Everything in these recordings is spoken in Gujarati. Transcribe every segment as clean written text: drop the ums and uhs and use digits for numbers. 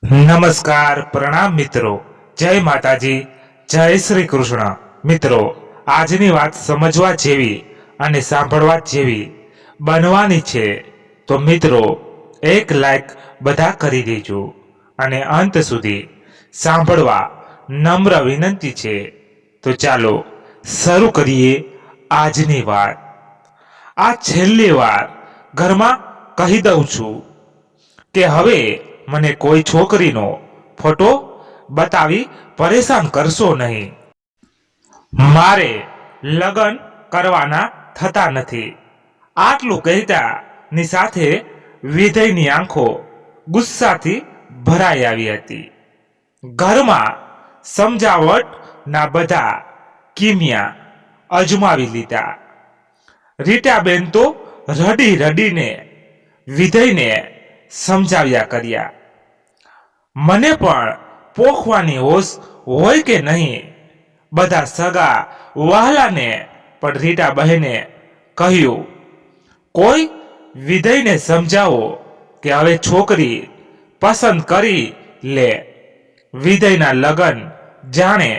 નમસ્કાર, પ્રણામ મિત્રો. જય માતાજી, જય શ્રી કૃષ્ણ. મિત્રો, આજની વાત સમજવા જેવી અને સાંભળવા જેવી બનવાની છે. તો મિત્રો, એક લાઈક બધા કરી દેજો અને અંત સુધી સાંભળવા નમ્ર વિનંતી છે. તો ચાલો શરૂ કરીએ આજની વાત. આ છેલ્લી વાર ઘરમાં કહી દઉં છું કે હવે મને કોઈ છોકરીનો ફોટો બતાવી પરેશાન કરશો નહીં. મારે લગ્ન કરવાના થતા નથી. આટલું કહેતા ની સાથે વિધયની આંખો ગુસ્સાથી ભરાઈ આવી હતી. ઘરમાં સમજાવટના બધા કિમિયા અજમાવી લીધા. રીટાબેન તો રડી રડીને વિધયને સમજાવ્યા કર્યા. મને પણ પોખવાની હોશ હોય કે નહીં. બધા સગા વહાલાને પણ રીટા બહેને કહ્યું, કોઈ વિધયને સમજાવો કે હવે છોકરી પસંદ કરી લે. વિધયના લગ્ન જાણે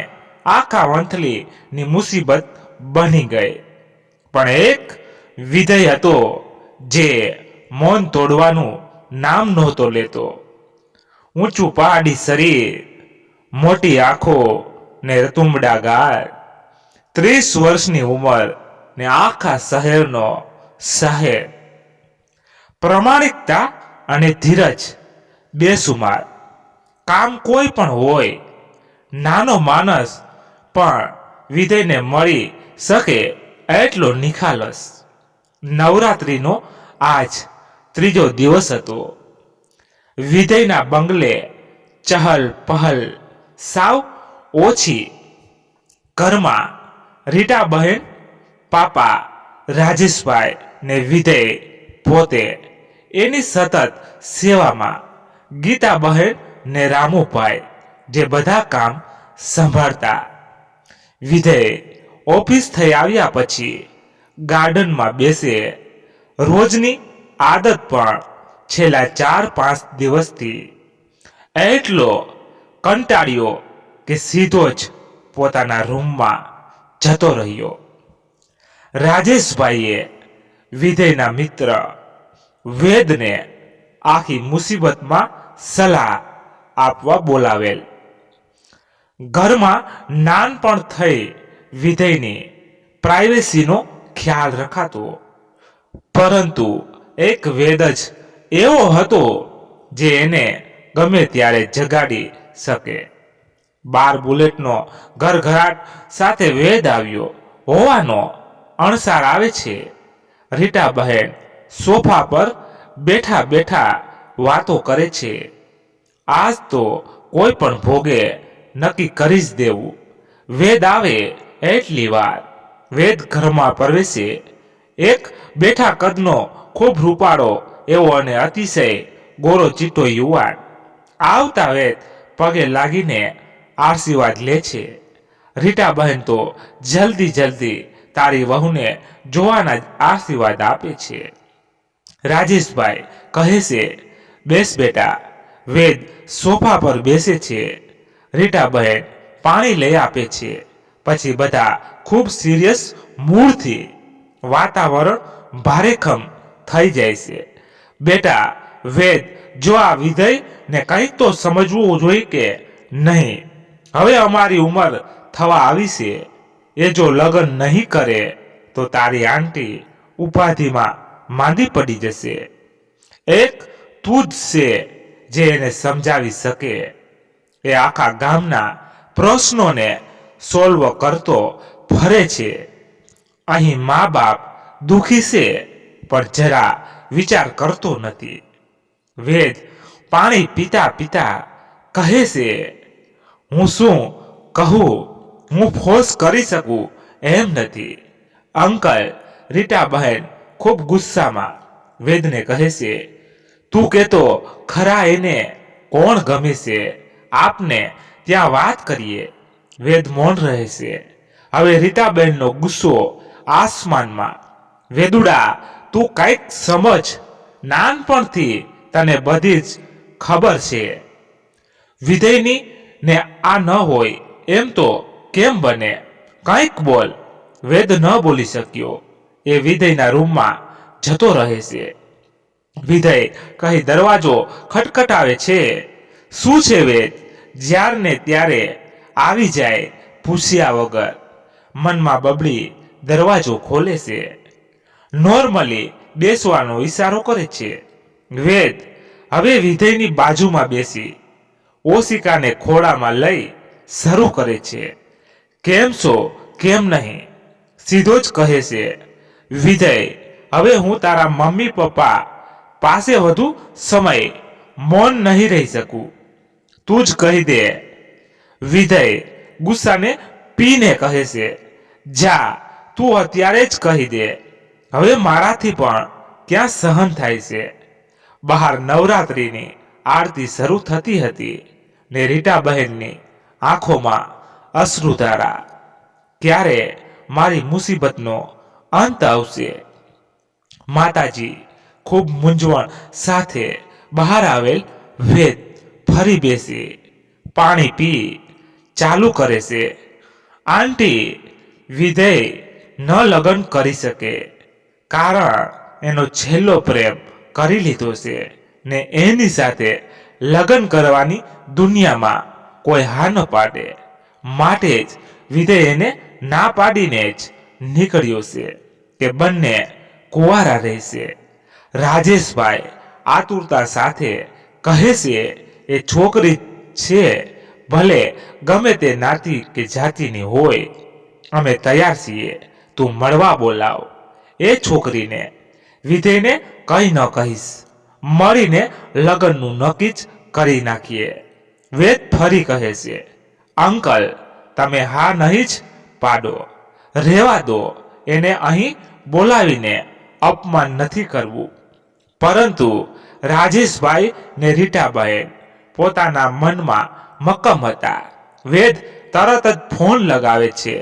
આખા વંથલીની મુસીબત બની ગઈ. પણ એક વિધય હતો જે મૌન તોડવાનું નામ નહોતો લેતો. ઊંચું પહાડી શરીર, મોટી આંખો ને રતુંબડા ગાળ, 30 વર્ષની ઉંમર ને આખા શહેરનો શહેર. પ્રમાણિકતા અને ધીરજ બેસુમાર. કામ કોઈ પણ હોય, નાનો માણસ પણ વિધયને મળી શકે એટલો નિખાલસ. નવરાત્રિનો આજ ત્રીજો દિવસ હતો. વિધયના બંગલે ચહલ પહલ સાવ ઓછી. ઘરમાં રીટા બહેન, પાપા રાજેશભાઈ ને વિધય પોતે એની સતત સેવામાં. ગીતા બહેન ને રામુભાઈ જે બધા કામ સંભાળતા. વિધય ઓફિસ થઈ આવ્યા પછી ગાર્ડનમાં બેસે. રોજની આદત પણ છેલ્લા 4-5 દિવસથી એટલો કંટાળ્યો કે સીધો જ પોતાના રૂમમાં જતો રહ્યો. રાજેશભાઈએ વિધયના મિત્ર વેદને આખી મુસીબતમાં સલાહ આપવા બોલાવેલ. ઘરમાં નાનપણ થઈ વિધયની પ્રાઇવેસીનો ખ્યાલ રખાતો. પરંતુ એક વેદ જ એવો હતો જે એને ગમે ત્યારે જગાડી શકે. 12 બુલેટનો ઘરઘરાટ સાથે વેદ આવ્યો હોવાનો અણસાર આવે છે. રીટા બહેન સોફા પર બેઠા બેઠા વાતો કરે છે. આજ તો કોઈ પણ ભોગે નક્કી કરી જ દેવું. વેદ આવે એટલી વાર વેદ ઘરમાં પ્રવેશે. એક બેઠા કદનો ખૂબ રૂપાળો એવો અને અતિશય ગોરો ચીટો યુવાન. આવતા વેદ પગે લાગીને આશીર્વાદ લે છે. રીટા બહેન તો જલ્દી જલ્દી તારી વહુને જોવાના જ આશીર્વાદ આપે છે. રાજેશભાઈ કહે છે, બેસ બેટા. વેદ સોફા પર બેસે છે. રીટા બહેન પાણી લઈ આપે છે. પછી બધા ખૂબ સિરિયસ મૂડથી. વાતાવરણ ભારેખમ થઈ જાય છે. બેટા વેદ, જો આ વિધય ને કંઈક તો સમજવું જોઈએ કે નહીં. હવે અમારી ઉંમર થવા આવી છે. એ જો લગ્ન નહીં કરે તો તારી આંટી ઉપાધિમાં માંદી પડી જશે. એક તું જ છે જે એને સમજાવી શકે. એ આખા ગામના પ્રશ્નોને સોલ્વ કરતો ફરે છે. અહીં મા બાપ દુખી છે પણ જરા વિચાર કરતો નથી. વેદ પાણી પીતા પીતા કહે છે, હું શું કહું, હું ફોર્સ કરી શકું એમ નથી. અંકલ. રીટા બહેન ખૂબ ગુસ્સામાં વેદને કહે છે, તું કહેતો ખરા એને કોણ ગમે છે, આપને ત્યાં વાત કરીએ. વેદ મૌન રહે છે. હવે રીટાબહેનનો ગુસ્સો આસમાનમાં. વેદુડા, તું કંઈક સમજ. નાનપણથી તને બધી જ ખબર છે. વિધયની ને આ ન હોય એમ તો કેમ બને? કંઈક બોલ. વેદ ન બોલી શક્યો. એ વિધયના રૂમમાં જતો રહે છે. વિધય કહી દરવાજો ખટખટાવે છે. શું છે વેદ? જ્યારને ત્યારે આવી જાય પૂછ્યા વગર. મનમાં બબડી દરવાજો ખોલે છે. નોર્મલી બેસવાનો ઈશારો કરે છે. વેદ હવે વિધયની બાજુમાં બેસી ઓશિકાને ખોળામાં લઈ શરૂ કરે છે. કેમ છો કેમ નહીં સીધો જ કહે છે. વિધય હવે હું તારા મમ્મી પપ્પા પાસે વધુ સમય મૌન નહીં રહી શકું. તું જ કહી દે. વિધય ગુસ્સાને પીને કહે છે. જા તું અત્યારે જ કહી દે. હવે મારાથી પણ ક્યાં સહન થાય છે. બહાર નવરાત્રિની આરતી શરૂ થતી હતી ને રીટાબહેનની આંખોમાં અશ્રુધારા. ક્યારે મારી મુસીબતનો અંત આવશે? માતાજી ખૂબ મૂંઝવણ સાથે બહાર આવેલ વેદ ફરી બેસી પાણી પી ચાલુ કરે છે. આંટી વિધય ન લગ્ન કરી શકે કારણ એનો છેલ્લો પ્રેમ કરી લીધો છે ને એની સાથે લગ્ન કરવાની દુનિયામાં કોઈ હા ન પાડે. માટે જ વિધય એને ના પાડીને જ નીકળ્યો છે કે બંને કુંવારા રહેશે. રાજેશભાઈ આતુરતા સાથે કહે છે એ છોકરી છે ભલે ગમે તે નાતી કે જાતિની હોય અમે તૈયાર છીએ. તું મળવા બોલાવ એ છોકરીને. વિધયને કંઈ ન કહીશ. મળીને લગ્નનું નક્કી જ કરી નાખીએ. વેદ ફરી કહે છે અંકલ તમે હા નહીં જ પાડો. રહેવા દો. એને અહીં બોલાવીને અપમાન નથી કરવું. પરંતુ રાજેશભાઈ ને રીટાબહેન પોતાના મનમાં મક્કમ હતા. વેદ તરત જ ફોન લગાવે છે.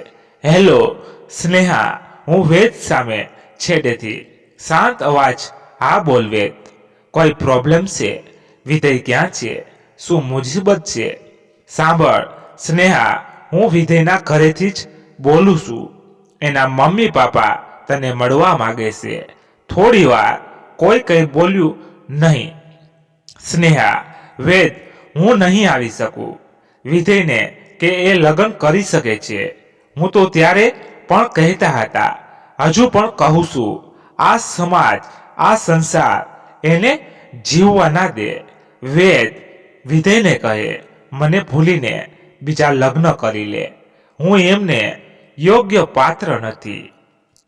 હેલો સ્નેહા, હું વેદ સામે છેડેથી શાંત અવાજ. હા બોલ વેદ. કોઈ પ્રોબ્લેમ છે? વિધય ક્યાં છે? શું મુસીબત છે? સાંભળ સ્નેહા, હું વિધયના ઘરેથી જ બોલું છું. એના મમ્મી પાપા તને મળવા માંગે છે. થોડી વાર. કોઈ કંઈ બોલ્યું નહીં. સ્નેહા વેદ હું નહીં આવી શકું. વિધયને કે એ લગ્ન કરી શકે છે. હું તો ત્યારે પણ કહેતા હતા હજુ પણ કહું છું આ સમાજ આ સંસાર એને જીવવા ના દે. વેદ વિધયને કહે મને ભૂલીને બીજા લગ્ન કરી લે. હું એમને યોગ્ય પાત્ર નથી.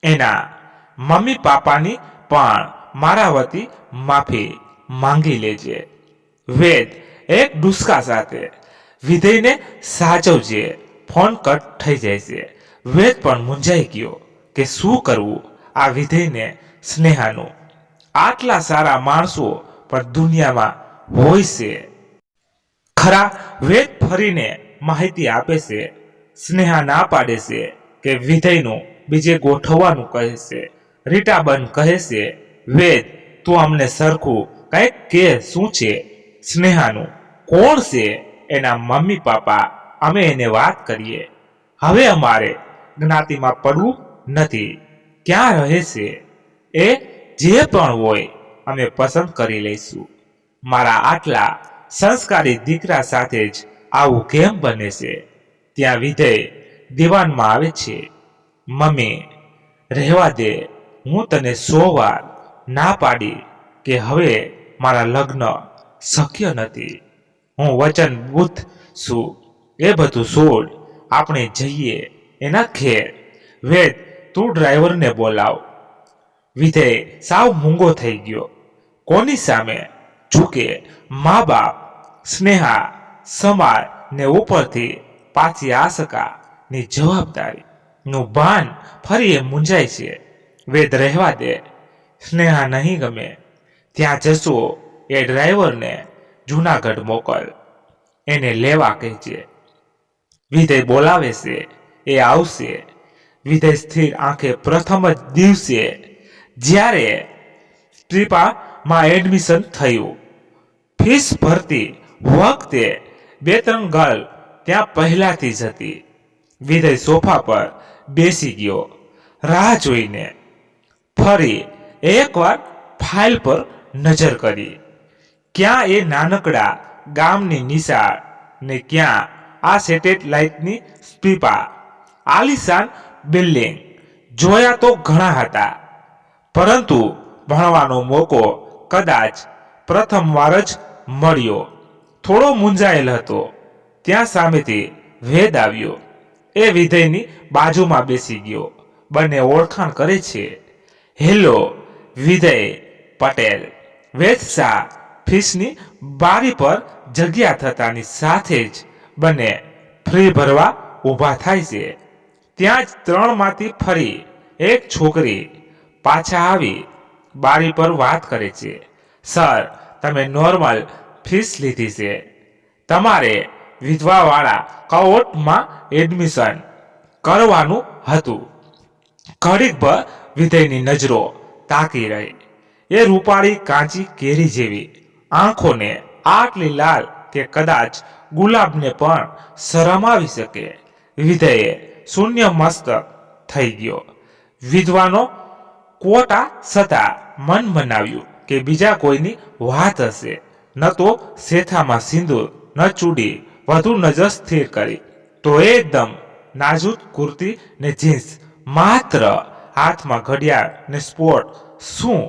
એના મમ્મી પાપાની પણ મારા વતી માફી માંગી લેજે. વેદ એક ડુસકા સાથે વિધયને સાચવજે. ફોન કટ થઈ જાય છે. વેદ પણ મૂંઝાઈ ગયો કે શું કરવું આ વિધયને સ્નેહાનું. આટલા સારા માણસો પણ દુનિયામાં હોય છે ખરા? વેદ ફરીને માહિતી આપે છે. સ્નેહા ના પાડે છે કે વિધયનું બીજે ગોઠવવાનું કહે છે. રીટાબન કહે છે વેદ તું અમને સરખું કંઈક કે શું છે? સ્નેહાનું કોણ છે? એના મમ્મી પાપા. અમે એને વાત કરીએ. હવે અમારે જ્ઞાતિમાં પડવું નથી. ક્યાં રહે છે એ જે પણ હોય અમે પસંદ કરી લઈશું. મારા આટલા સંસ્કારી દીકરા સાથે જ આવું કેમ બને છે? ત્યાં વિધય દીવાનમાં આવે છે. મમ્મી રહેવા દે. હું તને 100 વાર ના પાડી કે હવે મારા લગ્ન શક્ય નથી. હું વચનબદ્ધ છું. એ બધું છોડ. આપણે જઈએ એના ઘેર. વેદ તું ડ્રાઈવરને બોલાવ. વિધય સાવ મૂંગો થઈ ગયો. કોની સામે ઝૂકે? મા બાપ, સ્નેહા, સમાજ ને ઉપરથી પાછી આશકાની જવાબદારી નું ભાન ફરી એ મૂંઝાય છે. વેદ રહેવા દે. સ્નેહા નહીં ગમે ત્યાં જશો એ ડ્રાઈવરને જુનાગઢ મોકલ. એને લેવા કહેજે. વિધય બોલાવે છે. એ આવશે. વિધય સ્થિર આંખે પ્રથમ જ દિવસે જ્યારે ટ્રીપામાં એડમિશન થયું ફીસ ભરતી વખતે 2-3 ગર્લ ત્યાં પહેલાથી જ હતી. વિધય સોફા પર બેસી ગયો રાહ જોઈને. ફરી એકવાર ફાઇલ પર નજર કરી. ક્યાં એ નાનકડા ગામની નિશાળ ને ક્યાં આ સેટેલાઇટની સ્પીપા. આલિશાન બિલ્ડિંગ જોયા તો ઘણા હતા, પરંતુ ભણવાનો મોકો કદાચ પ્રથમવાર જ મળ્યો. થોડો મૂંઝાયેલ હતો. ત્યાં સામેથી વેદ આવ્યો. એ વિધયની બાજુમાં બેસી ગયો. બંને ઓળખાણ કરે છે. હેલો, વિધય પટેલ. વેદ શાહ ફીસની બારી પર જગ્યા થતાની સાથે જ બંને ફ્રી ભરવા ઊભા થાય છે. ત્યાં જ 3માંથી ફરી એક છોકરી પાછા આવી બારી પર વાત કરે છે. સર, તમે નોર્મલ ફીસ લીધી છે. તમારે વિધવાવાળા કોર્ટમાં એડમિશન કરવાનું હતું. ઘડીકભર વિધયની નજરો તાકી રહી. એ રૂપાળી કાચી કેરી જેવી આંખોને આટલી લાલ કે કદાચ ગુલાબને પણ શરમ આવી શકે. વિધયે શૂન્ય મસ્તક થઈ ગયો. વિધવાનો કોટા છતાં મન મનાવ્યું કે બીજા કોઈની વાત હશે. ન તો શેથામાં સિંદૂર, ન ચૂડી. વધુ નજર સ્થિર કરી તો એકદમ નાજુક કુર્તી ને જીન્સ, માત્ર હાથમાં ઘડિયાળ ને સ્પોર્ટ શું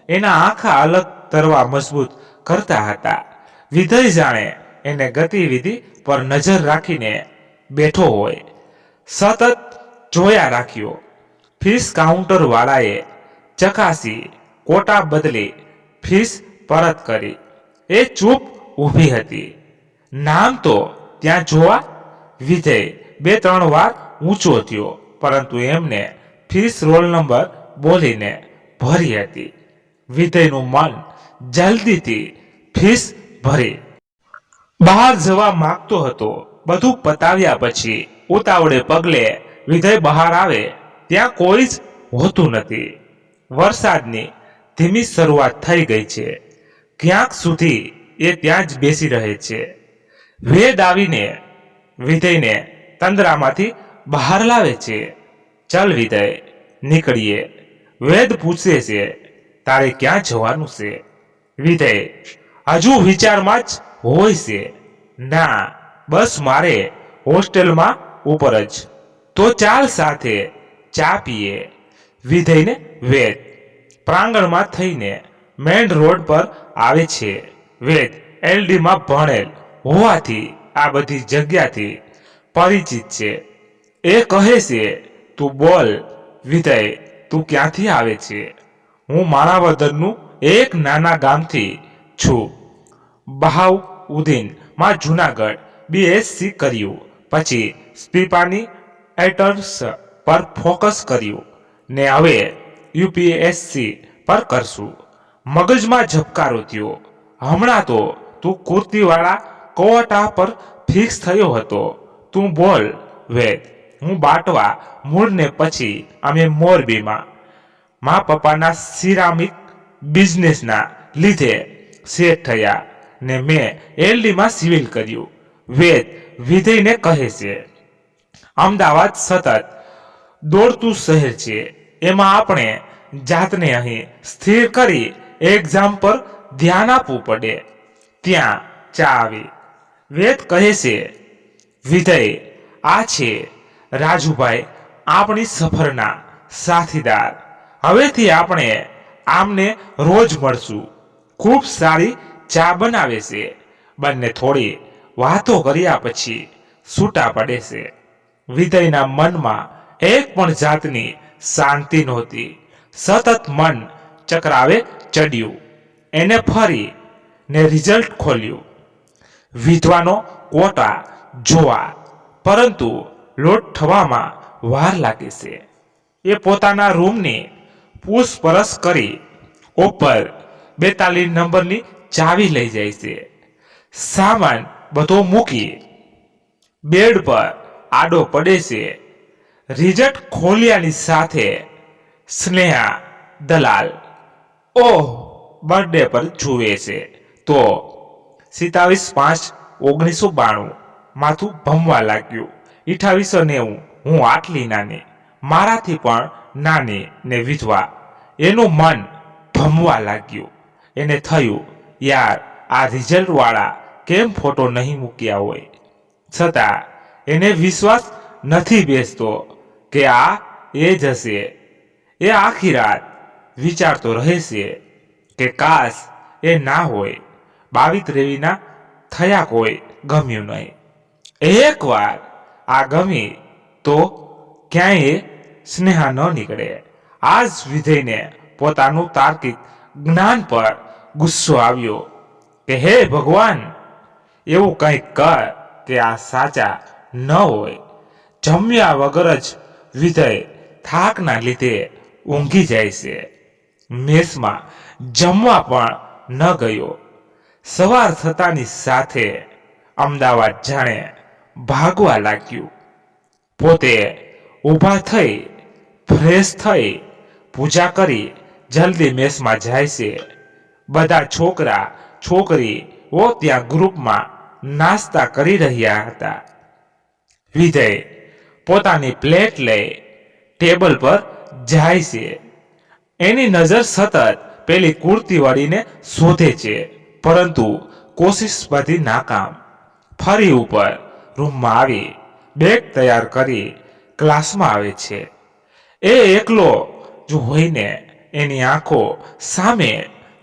એના આખા અલગ તરવા મજબૂત કરતા હતા. વિધય જાણે એને ગતિવિધિ પર નજર રાખીને બેઠો હોય. સતત જોયા રાખ્યો. ફીસ કાઉન્ટર વાળાએ ચકાસી કોટા બદલી ફીસ પરત કરી. એ ચૂપ ઊભી હતી. નામ તો ત્યાં જોવા. વિધય 2-3 વાર ઊંચો થયો, પરંતુ એમને ફીસ રોલ નંબર બોલીને ભરી હતી. વિધયનું મન જલ્દીથી ફીસ ભરી બહાર જવા માંગતો હતો. બધું પતાવ્યા પછી ઉતાવળે પગલે વિધય બહાર આવે ત્યાં કોઈ જ હોતું નથી. વરસાદની ધીમી શરૂઆત થઈ ગઈ છે. ક્યાંક સુધી એ ત્યાં જ બેસી રહે છે. વેદ આવીને વિધયને તંદ્રામાંથી બહાર લાવે છે. ચલ વિધય, નીકળીએ. વેદ પૂછે છે, તારે ક્યાં જવાનું છે? વિધય હજુ વિચારમાં જ હોય છે. ના, બસ મારે હોસ્ટેલમાં ઉપર જ. તો ચાલ સાથે ચા પીએ. વિધયને વેદ પ્રાંગણમાં થઈને મેઇન રોડ પર આવે છે. વેદ એલડીમાં ભણેલ હોવાથી આ બધી જગ્યાથી પરિચિત છે. એ કહે છે, તું બોલ વિધય, તું ક્યાંથી આવે છે? હું માણાવદરનું એક નાના ગામથી છું. બહાઉદ્દીન માં જુનાગઢ બીએસસી કર્યું. પછી સ્પીપાની એટર્સ પર ફોકસ કર્યું ને હવે યુપીએસસી પર કરશું. મગજમાં ઝબકારો થયો. હમણાં તો તું કુર્તીવાળા કોટા પર ફિક્સ થયો હતો. તું બોલ વેદ. હું બાટવા મૂળને પછી અમે મોરબીમાં મા પપ્પાના સિરામિક બિઝનેસના લીધે સેટ થયા ને મેં એલડીમાં સિવિલ કર્યું. વેદ વિધયને કહે છે, અમદાવાદ સતત દોડતું શહેર છે. એમાં આપણે જાતને અહીં સ્થિર કરી એક્ઝામ પર ધ્યાન આપવું પડે. ત્યાં ચા આવી. વેદ કહે છે, વિધય, આ છે રાજુભાઈ, આપણી સફરના સાથીદાર. હવેથી આપણે આમને રોજ મળશું. ખૂબ સારી ચા બનાવે છે. બંને થોડી વાતો કર્યા પછી છૂટા પડે છે. વિધયના મનમાં એક પણ જાતની શાંતિ નહોતી. સતત મન ચક્રાવે ચડ્યું. એને ફરી ને રિઝલ્ટ ખોલ્યું. વિધવાનો કોટા જોવા, પરંતુ લોટ થવામાં વાર લાગે છે. એ પોતાના રૂમની પૂછપરછ કરી ઉપર 42 નંબરની ચાવી લઈ જાય છે. સામાન બધો મૂકી બેડ પર આડો પડે છે. રિઝલ્ટ ખોલ્યાની સાથે સ્નેહા દલાલ ઓહ બર્થડે પર જુએ છે તો 27/5 1992 માથું ભમવા લાગ્યું. 2890 હું આટલી નાની, મારાથી પણ નાની ને વિધવા. એનું મન ભમવા લાગ્યું. એને થયું, યાર આ રિઝલ્ટ વાળા કેમ ફોટો નહીં મૂક્યા હોય. છતાં એને વિશ્વાસ નથી બેસતો કે આ એ જ હશે. એ આખી રાત વિચારતો રહેશે કે કાશ એ ના હોય. 22 થયા કોઈ ગમ્યું નહીં. એકવાર આ ગમી તો ક્યાંય સ્નેહા ન નીકળે. આ જ વિધેયને પોતાનું તાર્કિક જ્ઞાન પર ગુસ્સો આવ્યો કે હે ભગવાન, એવું કંઈક કર કે આ સાચા ન હોય. જમ્યા વગર જ વિધેય થાકના લીધે ઊંઘી જાય છે. મેસમાં જમવા પણ ન ગયો. સવાર થતાની સાથે અમદાવાદ જાણે ભાગવા લાગ્યું. પોતે ઊભા થઈ ફ્રેશ થઈ પૂજા કરી જલ્દી મેસમાં જાય છે. બધા છોકરા છોકરીઓ ત્યાં ગ્રુપમાં નાસ્તા કરી રહ્યા હતા. વિજય પોતાની પ્લેટ લઈ ટેબલ પર જાય છે. એની નજર સતત પેલી કુર્તી વાળીને શોધે છે, પરંતુ કોશિશ બધી નાકામ. ફરી ઉપર રૂમમાં આવી બેગ તૈયાર કરી ક્લાસમાં આવે છે. એ એકલો જ હોઈને એની આંખો સામે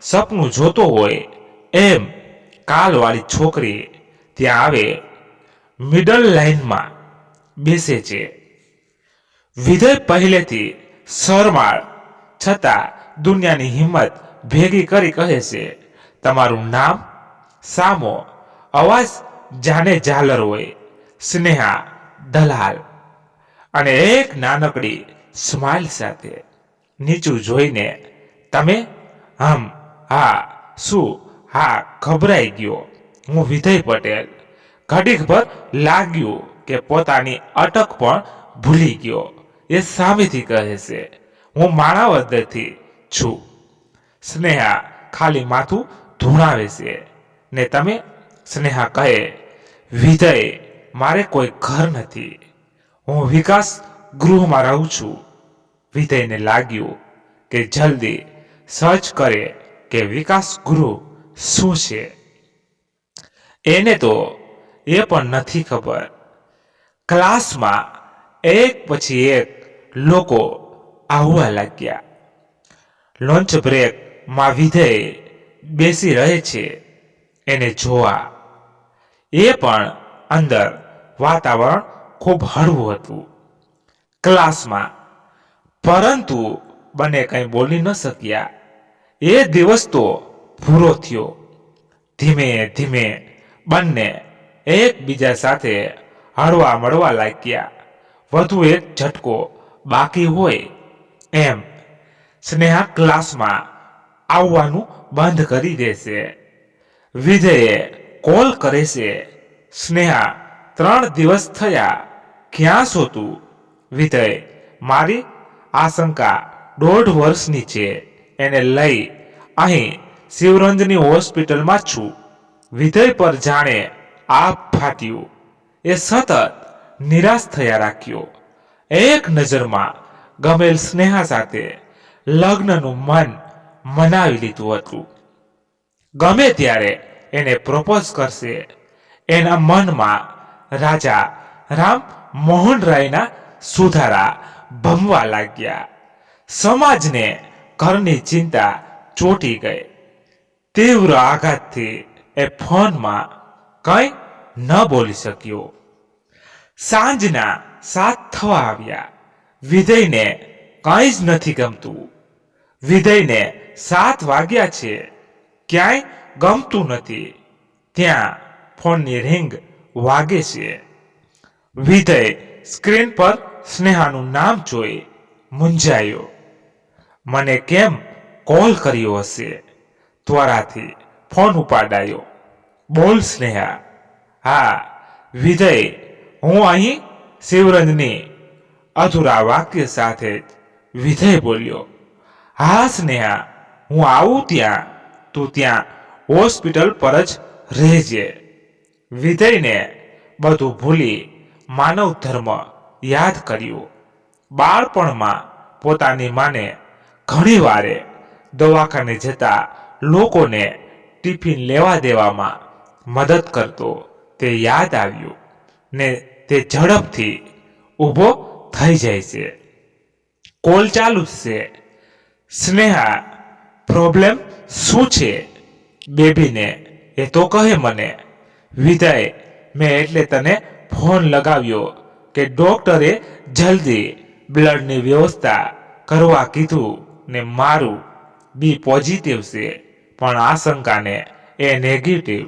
સપનું જોતો હોય એમ કાલવાળી છોકરી ત્યાં આવે મિડલ લાઈનમાં બેસે છે. વિજય પહેલેથી શરમાળ છતાં દુનિયાની હિંમત ભેગી કરી કહે છે, તમારું નામ? સામો અવાજ જાને ઝાલર હોય. સ્નેહા દલાલ. અને એક નાનકડી સ્માઇલ સાથે નીચું જોઈને, તમે? હા. શું? હા. ગભરાઈ ગયો. હું વિજય પટેલ. ઘડીક ભર લાગ્યું કે પોતાની અટક પણ ભૂલી ગયો. એ સામેથી કહે છે, હું માણાવદરથી છું. સ્નેહા ખાલી માથું ધૂણાવે છે. ને તમે? સ્નેહા કહે, વિજય, મારે કોઈ ઘર નથી. હું વિકાસ ગૃહમાં રહું છું. વિજયને લાગ્યું કે જલ્દી સર્ચ કરે કે વિકાસ ગૃહ શું છે. એને તો એ પણ નથી ખબર. ક્લાસમાં એક પછી એક લોકો આવવા લાગ્યા. લંચ બ્રેકમાં વિજય બેસી રહે છે એને જોવા. એ પણ અંદર વાતાવરણ ખૂબ હળવું હતું ક્લાસમાં, પરંતુ બંને કંઈ બોલી ન શક્યા. એ દિવસ તો પૂરો થયો. ધીમે ધીમે બંને એકબીજા સાથે હળવા મળવા લાગ્યા. વધુ એક ઝટકો બાકી હોય એમ. સ્નેહા ક્લાસમાં આવવાનું બંધ કરી દેશે. વિજયે કોલ કરે છે, સ્નેહા 3 દિવસ થયા, ક્યાં છો તું? વિજય, મારી આશંકા 1.5 વર્ષની છે. એને લઈ અહીં શિવરંજની હોસ્પિટલમાં છું. વિજય પર જાણે આપ ફાટ્યું. એ સતત નિરાશ થયા રાખ્યો. એક નજરમાં ગમેલ સ્નેહા સાથે લગ્નનું મન મનાવી લીધું હતું. ગમે ત્યારે એને પ્રપોઝ કરશે. એના મનમાં રાજા રામ મોહન રાયના સુધારા ભમવા લાગ્યા. સમાજને ઘરની ચિંતા ચોંટી ગઈ. તીવ્ર આઘાતથી એ ફોનમાં કંઈ ન બોલી શક્યો. સાંજના 7 થવા આવ્યા. વિજયને કંઈ જ નથી ગમતું. વિજયને 7 વાગ્યા છે, ક્યાંય ગમતું નથી. ત્યાં ફોનની રિંગ વાગે છે. વિજય સ્ક્રીન પર સ્નેહાનું નામ જોઈ મૂંઝાયો. મને કેમ કોલ કર્યો હશે? ત્વરાથી ફોન ઉપાડાયો. બોલ સ્નેહા. હા વિજય, હું અહીં શિવરંજની. અધૂરા વાક્ય સાથે જ વિજય બોલ્યો. હા સ્નેહા, હું આવું ત્યાં તું ત્યાં હોસ્પિટલ પર જ રહેજે. વિધયને બધું ભૂલી માનવ ધર્મ યાદ કર્યું. બાળપણમાં પોતાની માને ઘણી વારે દવાખાને જતા લોકોને ટિફિન લેવા દેવામાં મદદ કરતો તે યાદ આવ્યું ને તે ઝડપથી ઊભો થઈ જાય છે. કોલ ચાલુ છે. સ્નેહા, પ્રોબ્લેમ શું છે? બેબીને એ તો કહે મને. વિદય, મેં એટલે તને ફોન લગાવ્યો કે ડોક્ટરે જલ્દી બ્લડની વ્યવસ્થા કરવા કીધું ને મારું બી પોઝિટિવ છે પણ આશંકાને એ નેગેટિવ.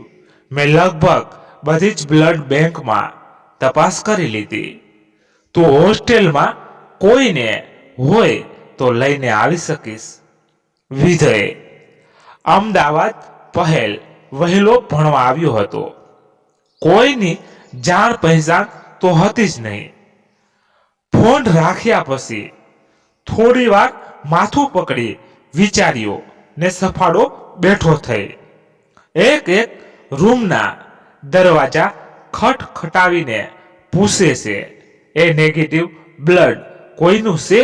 મેં લગભગ બધી જ બ્લડ બેંકમાં તપાસ કરી લીધી. તું હોસ્ટેલમાં કોઈને હોય તો લઈને આવી શકીશ. વિજય અમદાવાદ પહેલ વહેલો ભણવા આવ્યો હતો. કોઈની જાણ પહેચાન તો હતી જ નહીં. ફોન રાખ્યા પછી થોડી વાર માથું પકડી વિચાર્યો ને સફાળો બેઠો થઈ. એક એક રૂમના દરવાજા ખટખટાવીને પૂછે છે, એ નેગેટિવ બ્લડ કોઈનું છે?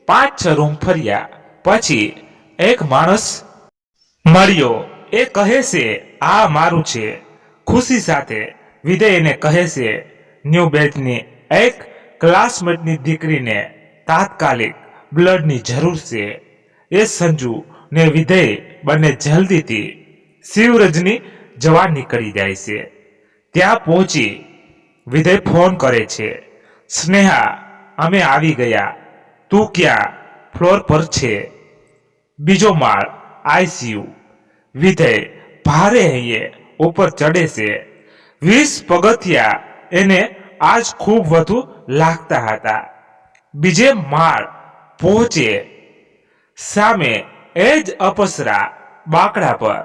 5-6 રૂમ ફર્યા પછી એક માણસ મળ્યો. એ કહે છે આ મારું છે. ખુશી સાથે વિદય એને કહે છે ન્યૂ બેચની એક ક્લાસમેટની દીકરીને તાત્કાલિક બ્લડની જરૂર છે. એ સંજુ ને વિદય બંને જલ્દીથી શિવરજની જવા નીકળી જાય છે. ત્યાં પહોંચી વિદય ફોન કરે છે, સ્નેહા, અમે આવી ગયા. તું ક્યાં? ફ્લોર પર છે, બીજો માળ, આઈસીયુ. વિદય ભારે હૈયે ઉપર ચડે છે. 20 પગથિયા એને આજ ખૂબ વધુ લાગતા હતા. બીજે માળ પહોંચે સામે એ જ અપસરા બાકડા પર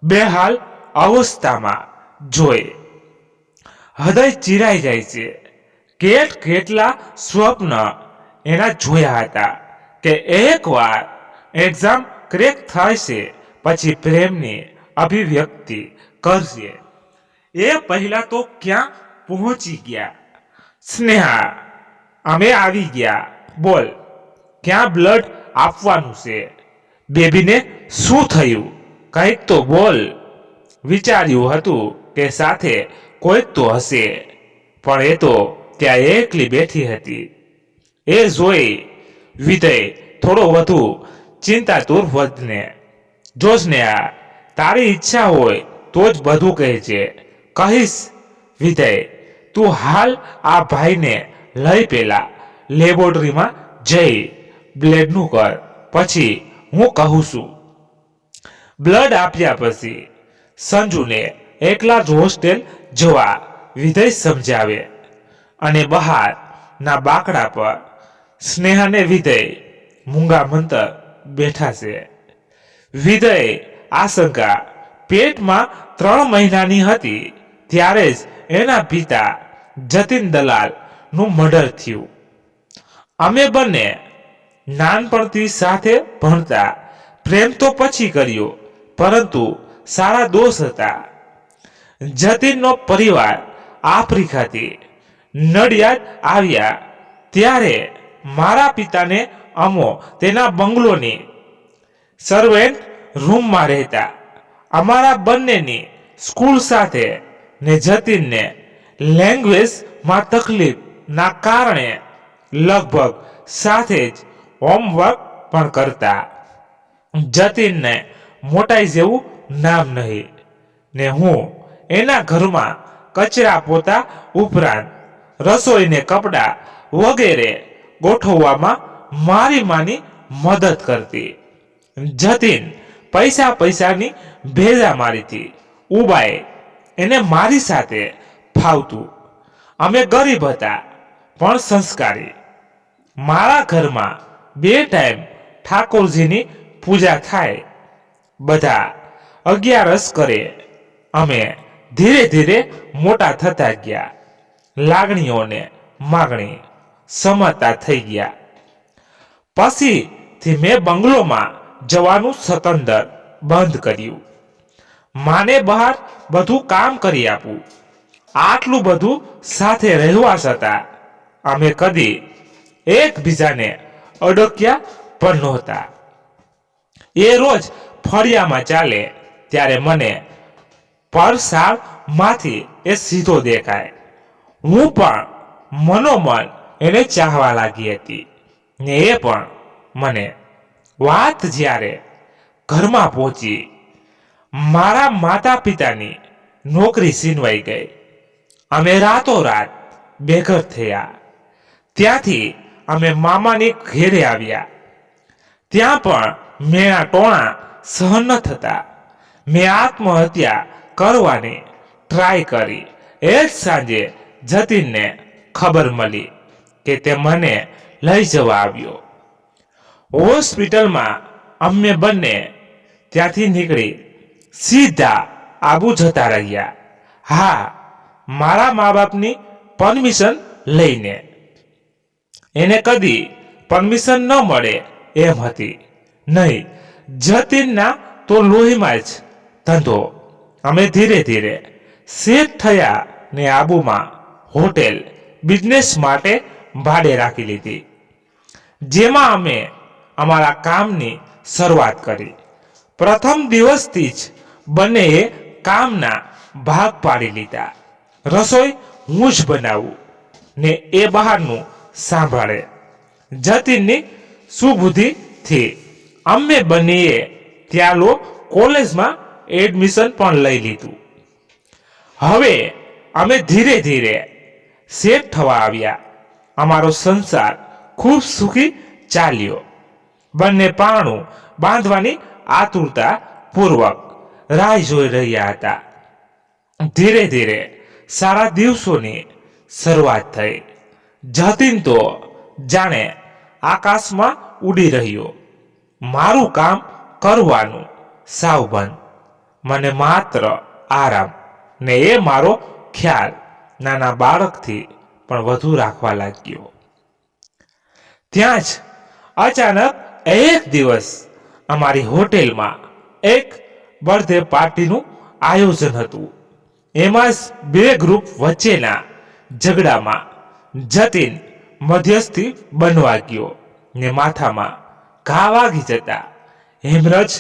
બેહાલ અવસ્થામાં જોઈ હૃદય ચીરાઈ જાય છે. કેટલા સ્વપ્ન એના જોયા હતા કે એકવાર એક્ઝામ ક્રેક થાય છે પછી પ્રેમની અભિવ્યક્તિ કરશે. એ પહેલા તો ક્યાં પહોંચી ગયા? સ્નેહા, અમે આવી ગયા. બોલ, ક્યાં બ્લડ આપવાનું છે? બેબીને શું થયું? કંઈક તો બોલ. વિચાર્યું હતું કે સાથે કોઈક તો હશે પણ એ તો ત્યાં એકલી બેઠી હતી. એ જોઈ વિદય થોડો વધુ ચિંતાતુર વધને. જો સ્નેહા, તારી ઈચ્છા હોય તો જ બધું કહેજે. કહીશ. વિદય, તું હાલ આ ભાઈને લઈ પેલા લેબોરેટરીમાં જઈ બ્લડનું કર, પછી હું કહું છું. બ્લડ આપ્યા પછી સંજુને એકલા જ હોસ્ટેલ જવા વિદય સમજાવે અને બહારના બાકડા પર સ્નેહાને વિદય મૂંગા મંતર બેઠા છે. વિદય આશંકા પેટમાં 3 મહિનાની હતી ત્યારે જ એના પિતા જતીન દલાલ નું મર્ડર થયું. અમે બંને નાનપણથી સાથે ભણતા. પ્રેમ તો પછી કર્યો પરંતુ સારા દોસ્ત હતા. જતીનનો પરિવાર આફ્રિકાથી નડિયાદ આવ્યા ત્યારે મારા પિતાને અમો તેના બંગલોની સર્વેન્ટ રૂમમાં રહેતા. અમારા બંનેની સ્કૂલ સાથે ને જતીનને લેંગ્વેજમાં તકલીફના કારણે લગભગ સાથે જ હોમવર્ક પણ કરતા. જતીનને મોટાઈ જેવું નામ નહીં ને હું એના ઘરમાં કચરા પોતા ઉપરાંત રસોઈને કપડાં વગેરે ગોઠવવામાં મારી માની મદદ કરતી. જતીન પૈસાની ભેજામારીથી ઉબાય એને મારી સાથે ફાવતું. અમે ગરીબ હતા પણ સંસ્કારી. મારા ઘરમાં 2 ટાઈમ ઠાકોરજીની પૂજા થાય. બધા 11 કરે. અમે ધીરે ધીરે મોટા થતા ગયા. લાગણીઓને માગણી સમજતા થઈ ગયા. પછીથી મેં બંગલોમાં જવાનું સતંદર બંધ કર્યું. માને બહાર બધું કામ કરી આપું. આટલું બધું સાથે રહેવા છતાં અમે કદી એકબીજાને અડક્યા પણ નહોતા. એ રોજ ફળિયામાં ચાલે ત્યારે મને પરસાળમાંથી એ સીધો દેખાય. હું પણ મનોમન એને ચાહવા લાગી હતી ને એ પણ મને. વાત જ્યારે ઘરમાં પહોંચી, મારા માતા પિતાની નોકરી છીનવાઈ ગઈ. અમે રાતોરાત બેઘર થયા. ત્યાંથી અમે મામાની ઘેરે આવ્યા. ત્યાં પણ મેણા ટોણા સહન ન થતા મેં આત્મહત્યા કરવાની ટ્રાય કરી. એ જ સાંજે જતીનને ખબર મળી કે તે મને લઈ જવા આવ્યો. હોસ્પિટલમાં અમે બંને ત્યાંથી નીકળી સીધા આબુ જતા રહ્યા. હા, મારા મા બાપની પરમિશન લઈને. એને કદી પરમિશન ન મળે એમ હતી. નહીં, જતીનના તો લોહીમાં જ ધંધો. અમે ધીરે ધીરે સેટ થયા ને આબુમાં હોટેલ બિઝનેસ માટે ભાડે રાખી લીધી, જેમાં અમે અમારા કામની શરૂઆત કરી. પ્રથમ દિવસથી જ બંનેએ કામના ભાગ પાડી લીધા. રસોઈ હું જ બનાવું ને એ બહારનું સાંભળે. જતીનની સુબુદ્ધિથી અમે બંનેએ ત્યાં કોલેજમાં એડમિશન પણ લઈ લીધું. હવે અમે ધીરે ધીરે સેટ થવા આવ્યા. અમારો સંસાર ખૂબ સુખી ચાલ્યો. બંને પારણું બાંધવાની આતુરતા પૂર્વક રાહ જોઈ રહ્યા હતા. ધીરે ધીરે સારા દિવસોની શરૂઆત થઈ. જતીન તો જાણે આકાશમાં ઉડી રહ્યો. મારું કામ કરવાનું સાવ બંધ. મને માત્ર આરામ ને એ મારો ખ્યાલ નાના બાળકથી પણ વધુ રાખવા લાગ્યો. ત્યાં જ અચાનક એક દિવસ અમારી હોટેલમાં એક બર્થડે પાર્ટીનું આયોજન હતું. એમાં બે ગ્રુપ વચ્ચેના ઝઘડામાં જતીન મધ્યસ્થી બનવા ગયો ને માથામાં ઘા વાગી જતા હેમરેજ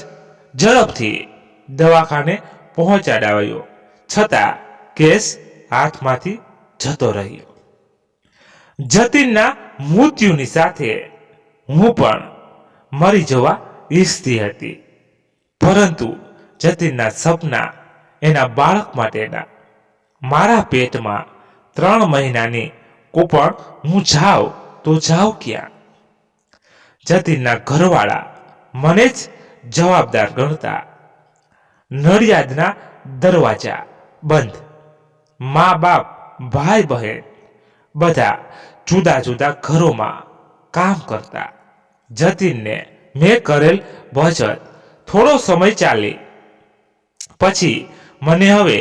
ઝડપથી દવાખાને પહોંચાડાયો, છતાં કેસ હાથમાંથી જતો રહ્યો. જતીનના મૃત્યુની સાથે હું પણ મરી જવા ઈચ્છતી હતી, પરંતુ જતીનના સપના, એના બાળક માટેના, મારા પેટમાં 3 મહિનાની કુપણ હું જાઉં તો જાઉં ક્યાં? જતીનના ઘરવાળા મને જ જવાબદાર ગણતા. નડિયાદના દરવાજા બંધ. મા બાપ, ભાઈ બહેન બધા જુદા જુદા ઘરોમાં કામ કરતા. જતીનને મેં કરેલ બચત થોડો સમય ચાલી. પછી મને હવે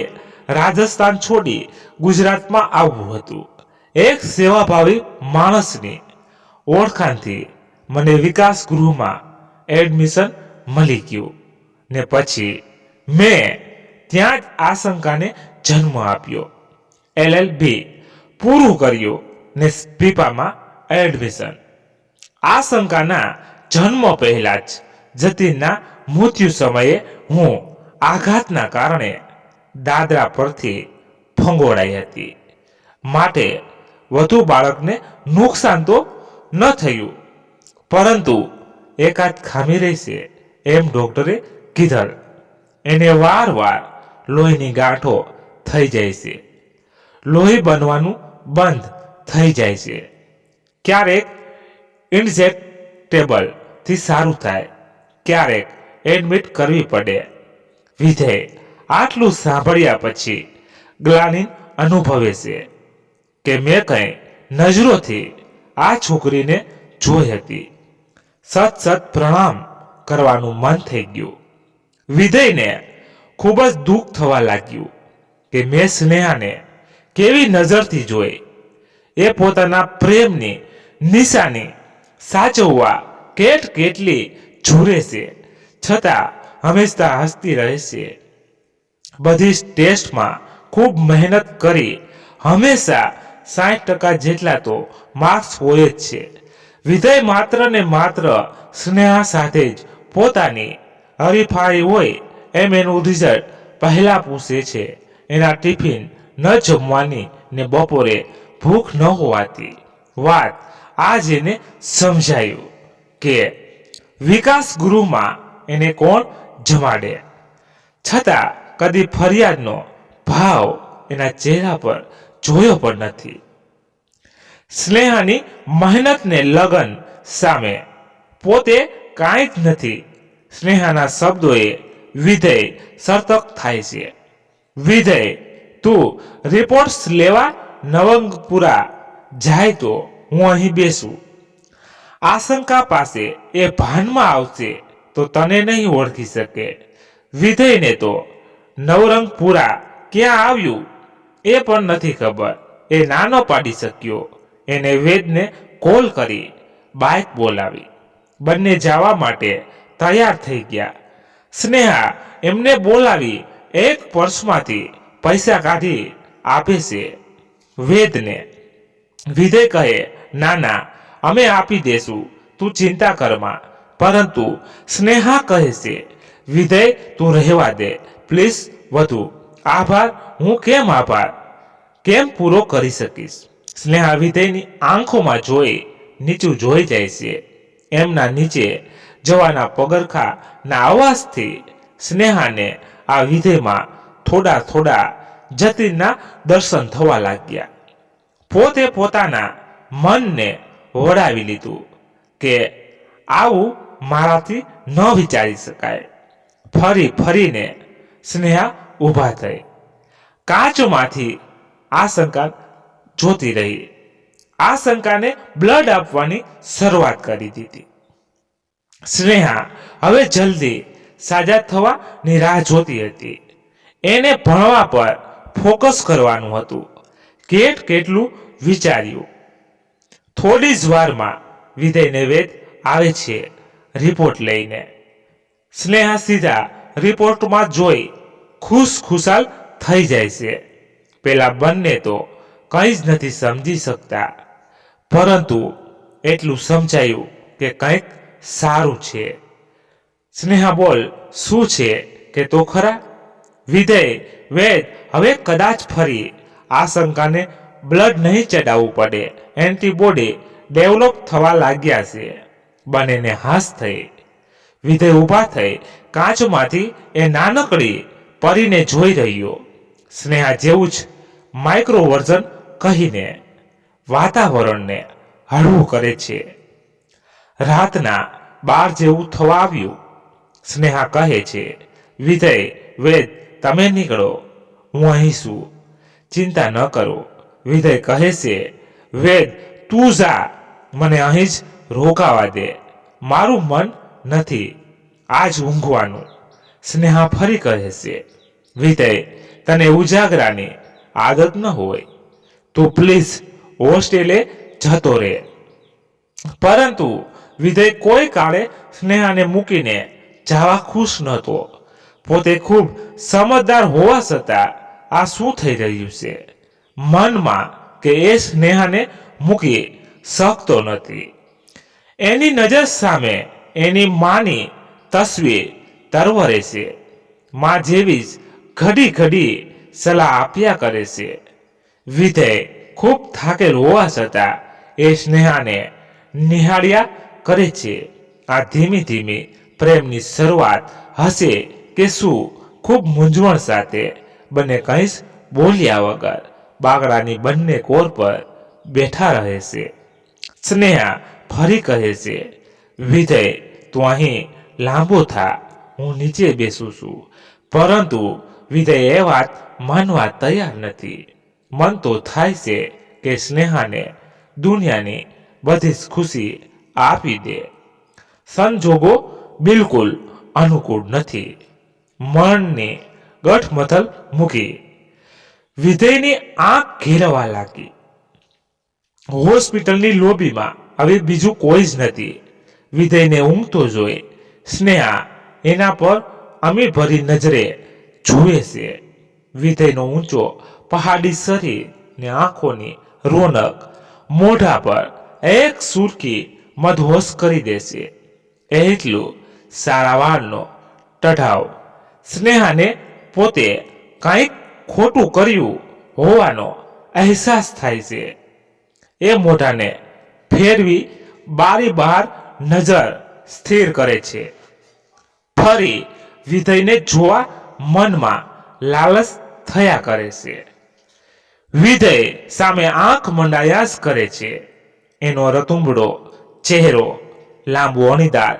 રાજસ્થાન છોડી ગુજરાતમાં આવવું હતું. એક સેવાભાવી માણસની ઓળખાણથી મને વિકાસ ગૃહમાં એડમિશન મળી ગયું ને પછી મેં ત્યાં જ આશંકાને જન્મ આપ્યો. LLB પૂરું કર્યું ને પીપામાં એડમિશન. આશંકાના જન્મ પહેલા જ જતીનના મૃત્યુ સમયે હું આઘાતના કારણે દાદરા પરથી ફંગોળાઈ હતી. માટે વધુ બાળકને નુકસાન તો ન થયું, પરંતુ એકાદ ખામી રહેશે એમ ડોક્ટરે કીધેલ. એને વારવાર લોહીની ગાંઠો થઈ જાય છે. લોહી બનવાનું બંધ થઈ જાય છે. ક્યારેક ઇન્જેક્ટેબલથી સારું થાય, ક્યારેક એડમિટ કરવી પડે. વિધેય આટલું સાંભળ્યા પછી ગ્લાનિ અનુભવે છે કે મેં કંઈ નજરોથી આ છોકરીને જોઈ હતી. સત પ્રણામ કરવાનું મન થઈ ગયું. વિધેયને ખૂબ જ દુઃખ થવા લાગ્યું કે મેં સ્નેહાને કેવી નજરથી જોઈ. એ પોતાના પ્રેમની નિશાની સાચવવા કેટલી ઝૂરે છે, છતાં હંમેશા હસતી રહે છે. બધી જ ટેસ્ટમાં ખૂબ મહેનત કરી હંમેશા 60% જેટલા તો માર્ક્સ હોય જ છે. વિધય માત્ર ને માત્ર સ્નેહા સાથે જ પોતાની હરીફાઈ હોય એમ એનું રિઝલ્ટ પહેલા પૂછે છે. એના ટિફિન ન જમવાની ને બપોરે ભૂખ ન હોવાથી વાત આજ એને સમજાયું કે વિકાસ ગૃહમાં એને કોણ જમાડે. છતાં કદી ફરિયાદનો ભાવ એના ચહેરા પર જોયો પણ નથી. સ્નેહાની મહેનતને લગન સામે પોતે કાંઈ જ નથી. સ્નેહાના શબ્દોએ વિધય સતર્ક થાય છે. વિધય, તું રિપોર્ટ્સ લેવા નવંગપુરા જાય તો હું અહીં બેસું. આશંકા પાસે એ ભાનમાં આવશે તો તને નહીં ઓળખી શકે. વિધયને તો નવરંગપુરા ક્યાં આવ્યું એ પણ નથી ખબર. એ નાનો પાડી શક્યો. એને વેદને કોલ કરી બાઇક બોલાવી. બંને જવા માટે તૈયાર થઈ ગયા. સ્નેહા એમને બોલાવી એક પર્સમાંથી પૈસા કાઢી આપે છે વેદને. વિધય કહે, ના ના, અમે આપી દેશું, તું ચિંતા કરમાં. પરંતુ સ્નેહા કહે છે, વિધય, તું રહેવા દે પ્લીઝ. વધુ આભાર હું આભાર કેમ પૂરો કરી શકીશ. સ્નેહા વિધયની આંખોમાં જોઈ નીચું જોઈ જાય છે. એમના નીચે જવાના પગરખાના અવાજથી સ્નેહાને આ વિધયમાં થોડા થોડા જતીનના દર્શન થવા લાગ્યા. પોતે પોતાના મનને વળાવી લીધું કે આવું મારાથી ન વિચારી શકાય. ફરી ફરીને સ્નેહા ઊભા થઈ. કાચમાંથી આશંકા જોતી રહી. આશંકાને બ્લડ આપવાની શરૂઆત કરી દીધી. સ્નેહા હવે જલ્દી સાજા થવાની રાહ જોતી હતી. એને ભણવા પર ફોકસ કરવાનું હતું. કેટલું વિચાર્યું. થોડી જ વારમાં વિધયને વેદ આવે છે રિપોર્ટ લઈને. સ્નેહા સીધા રિપોર્ટમાં જોઈ ખુશાલ થઈ જાય છે. પેલા બંને તો કંઈ જ નથી સમજી શકતા, પરંતુ એટલું સમજાયું કે કંઈક સારું છે. સ્નેહા, બોલ, શું છે કે તો ખરા. વિધય, વેદ, હવે કદાચ ફરી આશંકાને બ્લડ નહીં ચડાવવું પડે. એન્ટીબોડી ડેવલપ થવા લાગ્યા છે. બંનેને હાસ થઈ. વિધય ઊભા થઈ કાચમાંથી એ નાનકડી પરીને જોઈ રહ્યો. સ્નેહા જેવું જ માઇક્રો વર્ઝન કહીને વાતાવરણને હળવું કરે છે. રાતના 12 જેવું થવા આવ્યું. સ્નેહા કહે છે, વિધય, વેદ, તમે નીકળો, હું અહીં છું, ચિંતા ન કરો. વિધય કહે છે, વેદ, તું જા, મને અહીં જ રોકાવા દે, મારું મન નથી આજ ઊંઘવાનું. સ્નેહા ફરી કહે છે, વિધય, તને ઉજાગરાની આદત ન હોય તો પ્લીઝ હોસ્ટેલે જતો રહે. પરંતુ વિધય કોઈ કાળે સ્નેહાને મૂકીને જવા ખુશ નહોતો. પોતે ખૂબ સમજદાર હોવા છતાં આ શું થઈ રહ્યું છે મનમાં કે એ સ્નેહાને મૂકી શકતો નથી. એની નજર સામે એની માની તસવીર તરવરે છે. માં જેવી જ ઘડી ઘડી સલાહ આપ્યા કરે છે. વિધય ખૂબ થાકેલ હોવા છતાં એ સ્નેહાને નિહાળ્યા કરે છે. આ ધીમી ધીમી પ્રેમની શરૂઆત હશે કે શું? ખૂબ મૂંઝવણ સાથે બંને કંઈ જ બોલ્યા વગર બાગડાની બંને કોર પર બેઠા રહે છે. સ્નેહા ફરી કહે છે, વિધય, તું અહીં લાંબો થા, હું નીચે બેસું છું. પરંતુ વિધય એ વાત માનવા તૈયાર નથી. મન તો થાય છે કે સ્નેહાને દુનિયાની બધી જ ખુશી આપી દે. સંજોગો બિલકુલ અનુકૂળ નથી. મનની ગઠમથલ મૂકી વિધયની આંખ ઘેરવા લાગી. હોસ્પિટલની લોબીમાં હવે બીજું કોઈ જ નથી. વિધયને ઊંઘતો જોઈ સ્નેહા એના પર અમી ભરી નજરે જુએ છે. વિધયનો ઊંચો પહાડી શરીર ને આંખોની રોનક મોઢા પર એક સુરકી મધોશ કરી દેશે. એટલું સારા વાળનો ટઢાવ સ્નેહાને પોતે કંઈક ખોટું કર્યું હોવાનો અહેસાસ થાય છે. એ મોઢાને ફેરવી બારી બહાર નજર સ્થિર કરે છે. ફરી વિધયને જોવા મનમાં લાલચ થયા કરે છે. વિધય સામે આંખ મંડાયા જ કરે છે. એનો રતુંબડો ચહેરો, લાંબુ અણીદાર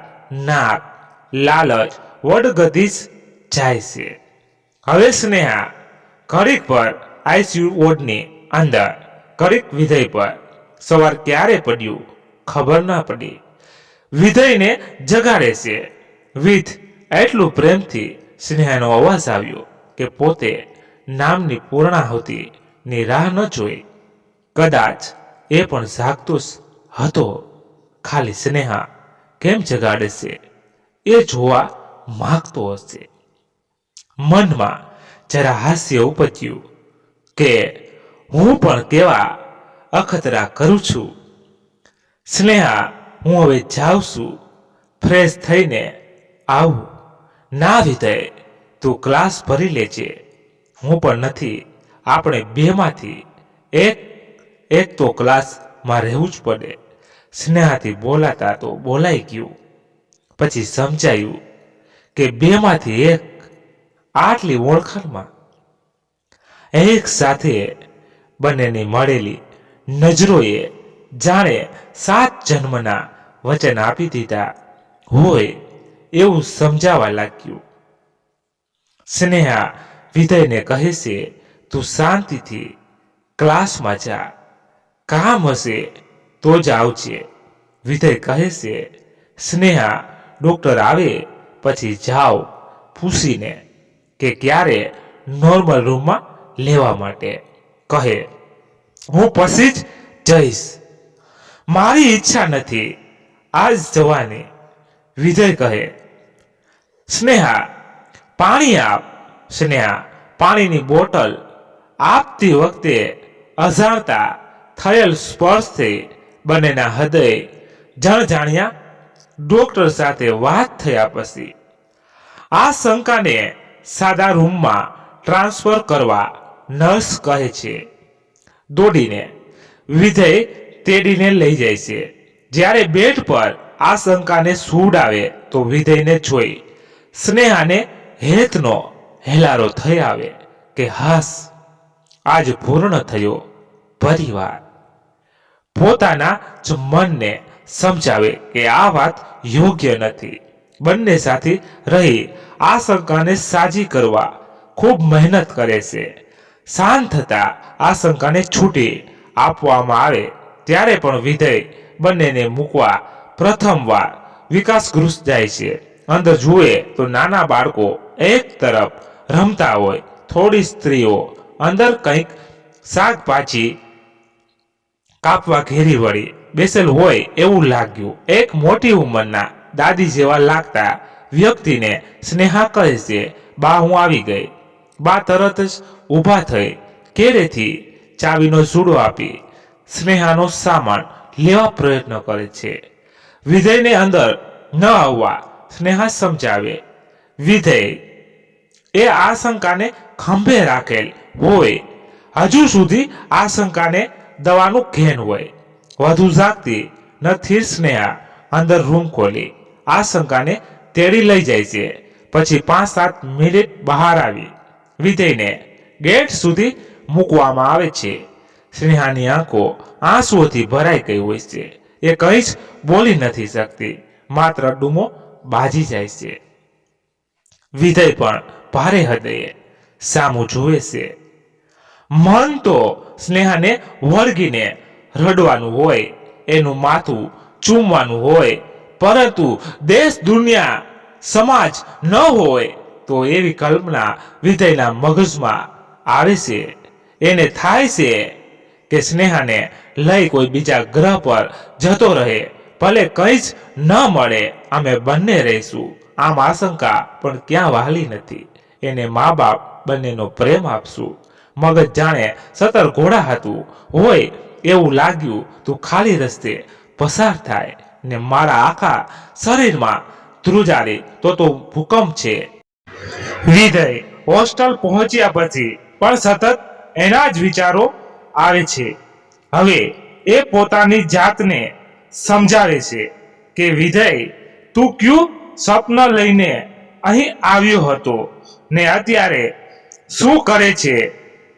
નાક, લાલચ વડગદી જાય છે. હવે સ્નેહા ઘડીક પર આઈસીયુ વોર્ડની અંદર, ઘડીક વિધય પર. સવાર ક્યારે પડ્યું ખબર ના પડી. વિધયને જગાડે છે. વિધ એટલું પ્રેમથી સ્નેહાનો અવાજ આવ્યો કે પોતે નામની પૂર્ણાહુતિ ની રાહ ન જોઈ. કદાચ એ પણ જાગતો હતો. ખાલી સ્નેહા કેમ જગાડે છે એ જોવા માંગતો હશે. મનમાં જરા હાસ્ય ઉપજ્યું કે હું પણ કેવા અખતરા કરું છું. સ્નેહા, હું હવે જાઉં છું, ફ્રેશ થઈને આવું. ના વિધય, તું ક્લાસ ભરી લેજે. હું પણ નથી. આપણે બેમાંથી એક તો ક્લાસમાં રહેવું જ પડે. સ્નેહાથી બોલાતા તો બોલાઈ ગયું. પછી સમજાયું કે બેમાંથી એક. આટલી ઓળખાણમાં એક સાથે બંનેની મળેલી નજરોએ જાણે 7 જન્મના વચન આપી દીધા હોય એવું સમજાવા લાગ્યું. સ્નેહા વિધયને કહે છે, તું શાંતિથી ક્લાસમાં જા, કામ હશે તો જ આવજે. વિધય કહે છે, સ્નેહા ડોક્ટર આવે પછી જાઓ પૂછીને કે ક્યારે નોર્મલ રૂમમાં લેવા માટે કહે. હું પછી જ જઈશ. મારી ઈચ્છા નથી આજ જવાની. વિધય કહે, સ્નેહા પાણી આપ. સ્નેહા પાણીની બોટલ આપતી વખતે અજાણતા થયેલ સ્પર્શથી બંનેના હૃદય જણજાણ્યા. ડોક્ટર સાથે વાત થયા પછી આ શંકાને સાદા રૂમમાં ટ્રાન્સફર કરવા નર્સ કહે છે. દોડીને વિધય તેડીને લઈ જાય છે. જ્યારે બેડ પર આ શંકાને સુવડાવે તો વિધયને જોઈ સ્નેહાને હેતનો હેલારો થઈ આવે કે હાસ, આજ પૂર્ણ થયો પરિવાર. પોતાના જ મનને સમજાવે કે આ વાત યોગ્ય નથી. બંને સાથે રહી આ શંકાને સાજી કરવા ખૂબ મહેનત કરે છે. શાંત થતા આ શંકાને છૂટી આપવામાં આવે ત્યારે પણ વિધય બંનેને મૂકવા પ્રથમવાર વિકાસગૃહ જાય છે. અંદર જુએ તો નાના બાળકો એક તરફ રમતા હોય, થોડી સ્ત્રીઓ અંદર કંઈક શાકભાજી કાપવા ઘેરી વળી બેસેલ હોય એવું લાગ્યું. એક મોટી ઉંમરના દાદી જેવા લાગતા વ્યક્તિને સ્નેહા કહે છે, બા હું આવી ગઈ. બા તરત જ ઊભા થઈ કેરેથી ચાવીનો જુડો આપી સ્નેહાનો સામાન લેવા પ્રયત્ન કરે છે. વિધયને અંદર ન આવવા સ્નેહા સમજાવે. વિધય એ આશંકાને ખંભે રાખેલ હોય. હજુ સુધી આશંકાને દવાનું ઘેન હોય. વધુ જાગતી નથી. સ્નેહા અંદર રૂમ ખોલી આશંકાને તેડી લઈ જાય છે. પછી 5-7 મિનિટ બહાર આવી વિધયને ગેટ સુધી મૂકવામાં આવે છે. સ્નેહાની આંખો આંસુઓથી ભરાઈ ગઈ હોય છે. એ કંઈ જ બોલી નથી શકતી, માત્ર ડૂમો બાજી જાય છે. વિધય પણ ભારે હૃદયે સામું જુએ છે. મન તો સ્નેહાને વળગીને રડવાનું હોય, એનું માથું ચૂમવાનું હોય, પરંતુ દેશ દુનિયા સમાજ ન હોય તો એવી કલ્પના વિધયના મગજમાં આવે છે. એને થાય છે કે સ્નેહાને લઈ કોઈ બીજા ગ્રહ પર જતો રહે, ભલે કંઈ જ ન મળે, અમે બંને રહીશું. આમ આશંકા પણ ક્યાં વહાલી નથી. એને મા બાપ બંનેનો પ્રેમ આપશું. મગજ જાણે સતર ઘોડા હતું હોય એવું લાગ્યું. તું ખાલી રસ્તે પસાર થાય ને મારા આખા શરીરમાં ધ્રુજારી તો ભૂકંપ છે. વિજય હોસ્ટેલ પહોંચ્યા પછી પણ સતત એના જ વિચારો આવે છે. હવે એ પોતાની જાતને સમજાવે છે કે વિજય, તું ક્યું સ્વપ્ન લઈને અહીં આવ્યો હતો ને અત્યારે શું કરે છે?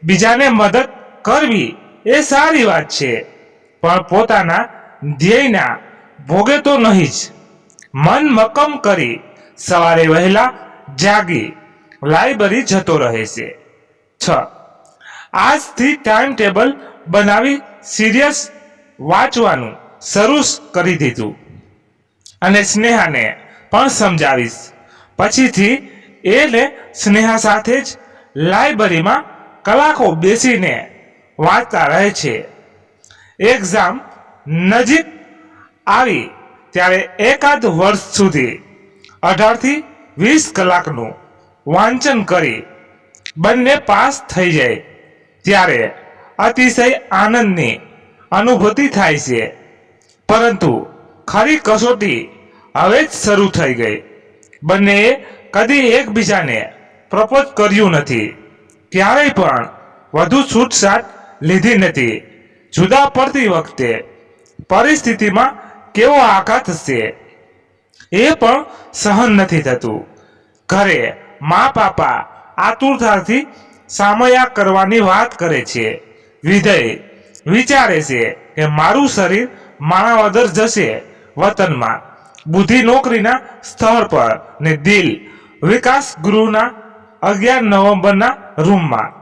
બીજાને મદદ કરવી એ સારી વાત છે, પણ પોતાના ધ્યેયના ભોગે તો નહીં જ. મન મક્કમ કરી સવારે વહેલા જાગી લાઇબ્રેરી જતો રહે છે. 6. આજથી ટાઈમ ટેબલ બનાવી સિરિયસ વાંચવાનું શરૂ કરી દીધું અને સ્નેહાને પણ સમજાવીશ. પછીથી એને સ્નેહા સાથે જ લાઇબ્રેરીમાં કલાકો બેસીને વાંચતા રહે છે. એક્ઝામ નજીક આવી ત્યારે એકાદ વર્ષ સુધી 18 થી 20 કલાકનું વાંચન કરી બંને પાસ થઈ જાય ત્યારે અતિશય આનંદની અનુભૂતિ થાય છે. પરંતુ ખરી કસોટી હવે જ શરૂ થઈ ગઈ. બંનેએ કદી એકબીજાને પ્રપોઝ કર્યું નથી, ક્યારેય પણ વધુ છૂટછાટ લીધી નથી. જુદા પડતી વખતે પરિસ્થિતિમાં કેવો આઘાત થશે એ પણ સહન નથી થતું. ઘરે મા બાપા આતુરતાથી સામયા કરવાની વાત કરે છે. વિજય વિચારે છે કે મારું શરીર માણાવદર જશે વતનમાં, બુદ્ધિ નોકરીના સ્થળ પર ને દિલ વિકાસ ગૃહના 11 નવેમ્બરના રૂમમાં.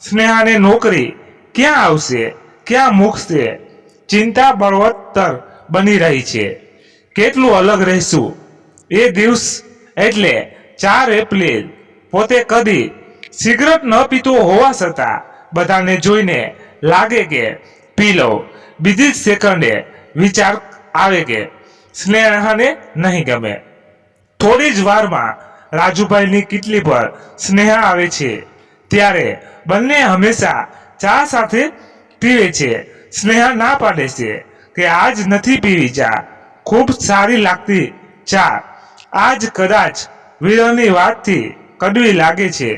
સ્નેહાને નોકરી ક્યાં આવશે, ક્યાં મૂકશે, ચિંતા બળવત્તર બની રહી છે. કેટલું અલગ રહીશું. એ દિવસ એટલે 4 એપ્રિલ. પોતે કદી સિગરેટ ન પીતો હોવા છતાં બધાને જોઈને લાગે કે પી લો. બીજી જ સેકન્ડે વિચાર આવે કે સ્નેહાને નહીં ગમે. થોડી જ વારમાં રાજુભાઈની કિટલી પર સ્નેહા આવે છે. ત્યારે બંને હંમેશા ચા સાથે પીવે છે. સ્નેહા ના પાડે છે કે આજ નથી પીવી ચા, ખૂબ સારી લાગતી ચા. આજ કદાચ વિરહની વાતથી કડવી લાગે છે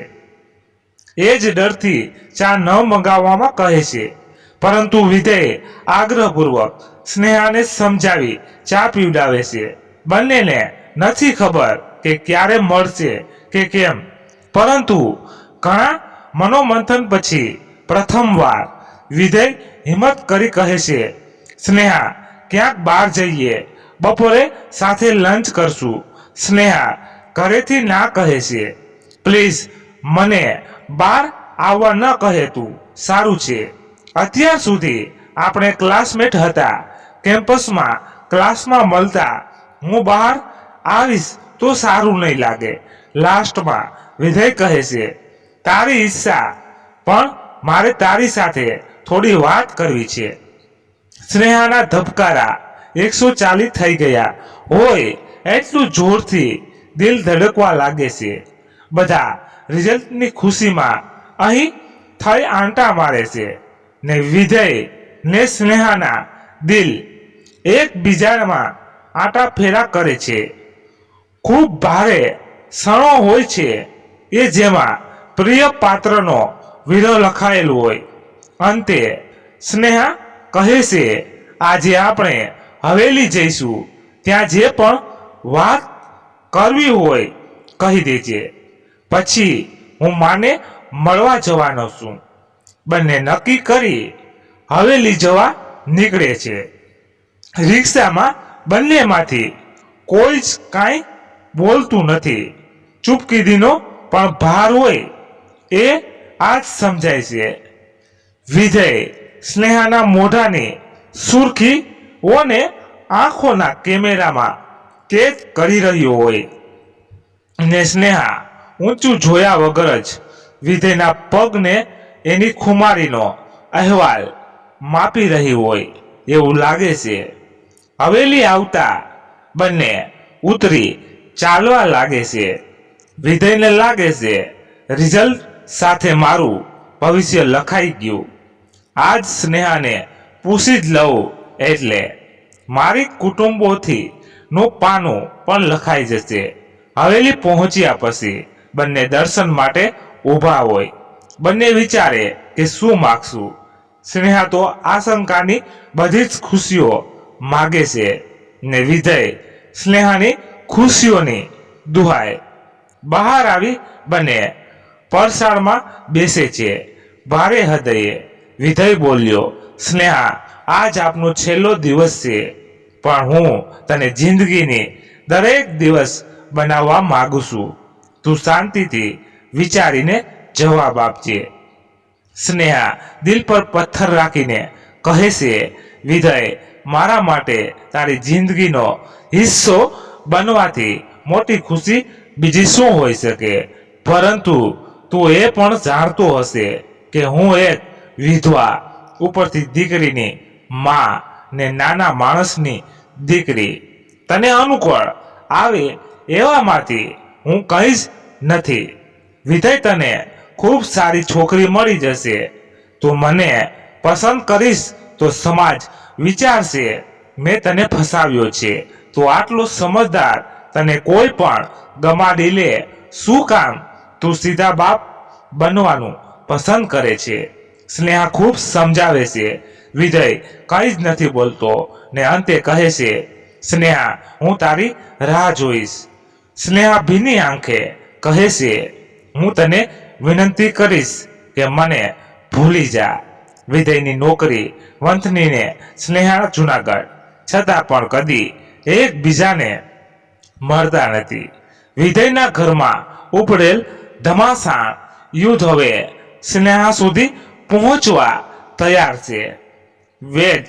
એ જ ડરથી ચા ન મંગાવવામાં કહે છે. પરંતુ વિજય આગ્રહપૂર્વક સ્નેહાને સમજાવી ચા પીવડાવે છે. બંનેને નથી ખબર કે ક્યારે મળશે કે કેમ, પરંતુ ઘણા મનોમંથન પછી પ્રથમવાર વિજય હિંમત કરી કહે છે, સ્નેહા, ક્યાંક બહાર જઈએ, બપોરે સાથે લંચ કરશું. સ્નેહા ઘરેથી ના કહે છે. પ્લીઝ મને બહાર આવવા ન કહે તું, સારું છે. અત્યાર સુધી આપણે ક્લાસમેટ હતા, કેમ્પસમાં ક્લાસમાં મળતા. હું બહાર આવીશ તો સારું નહીં લાગે. લાસ્ટમાં વિજય કહે છે, તારી ઈચ્છા, પણ મારે તારી સાથે થોડી વાત કરવી છે. સ્નેહાના ધબકારા 140 થઈ ગયા હોય એટલું જોરથી દિલ ધડકવા લાગે છે. બધા રિઝલ્ટની ખુશીમાં અહીં થઈ આંટા મારે છે ને વિજય ને સ્નેહાના દિલ એકબીજામાં આંટા ફેરા કરે છે. ખૂબ ભારે ક્ષણો હોય છે એ જેમાં પ્રિય પાત્રનો વિરહ લખાયેલ હોય. અંતે સ્નેહા કહે છે, આજે આપણે હવેલી જઈશું, ત્યાં જે પણ વાત કરવી હોય કહી દેજે, પછી હું માને મળવા જવાનો છું. બંને નક્કી કરી હવેલી જવા નીકળે છે. રિક્ષામાં બંનેમાંથી કોઈ જ કાંઈ બોલતું નથી. ચૂપકીદીનો પણ ભાર હોય એ આજ સમજાય છે. વિજય સ્નેહાના મોઢાની સુરખીઓને આંખોના કેમેરામાં કેદ કરી રહ્યો હોય ને સ્નેહા ઊંચું જોયા વગર જ વિજયના પગને એની ખુમારીનો અહેવાલ માપી રહી હોય એવું લાગે છે. હવેલી આવતા બંને ઉતરી ચાલવા લાગે છે. વિજયને લાગે છે રિઝલ્ટ સાથે મારું ભવિષ્ય લખાઈ ગયું. આજ સ્નેહાને પૂછી જ લઉં એટલે મારી કુટુંબોથી નું પાનું પણ લખાઈ જશે. હવેલી પહોંચ્યા પછી બંને દર્શન માટે ઊભા હોય. બંને વિચારે કે શું માગશું. સ્નેહા તો આશંકાની બધી જ ખુશીઓ માગે છે ને વિજય સ્નેહાની ખુશીઓની દુહાય. બહાર આવી બંને પરસાળમાં બેસે છે. ભારે હૃદયે વિજય બોલ્યો, સ્નેહા, આજ આપનો છેલ્લો દિવસ છે, પણ હું તને જિંદગીની દરેક દિવસ બનાવવા માંગુ છું. તું શાંતિથી વિચારીને જવાબ આપજે. સ્નેહા દિલ પર પથ્થર રાખીને કહે છે, વિજય, મારા માટે તારી જિંદગીનો હિસ્સો બનવાથી મોટી ખુશી બીજી શું હોઈ શકે? પરંતુ તું એ પણ જાણતો હશે કે હું એક વિધવા, ઉપરથી દીકરીની માં ને નાના માણસની દીકરી. તને અનુકૂળ આવે એવામાંથી હું કંઈ જ નથી. વિજય, તને ખૂબ સારી છોકરી મળી જશે. તું મને પસંદ કરીશ તો સમાજ વિચારશે મેં તને ફસાવ્યો છે. તું આટલો સમજદાર, તને કોઈ પણ ગમાડી લે શું કામ? તું સીધા બાપ બનવાનું પસંદ કરે છે. સ્નેહા ખૂબ સમજાવે છે. વિજય કંઈ જ નથી બોલતો ને અંતે કહે છે, સ્નેહા, હું તારી રાહ જોઈશ. સ્નેહા ભીની આંખે કહે છે, હું તને વિનંતી કરીશ કે મને ભૂલી જા. વિજયની નોકરી વંથનીને સ્નેહા જુનાગઢ, છતાં પણ કદી એકબીજાને મળતા નથી. વિજયના ઘરમાં ઉપડેલ ધમાસાણ યુદ્ધ હવે સ્નેહા સુધી પહોંચવા તૈયાર છે. વેદ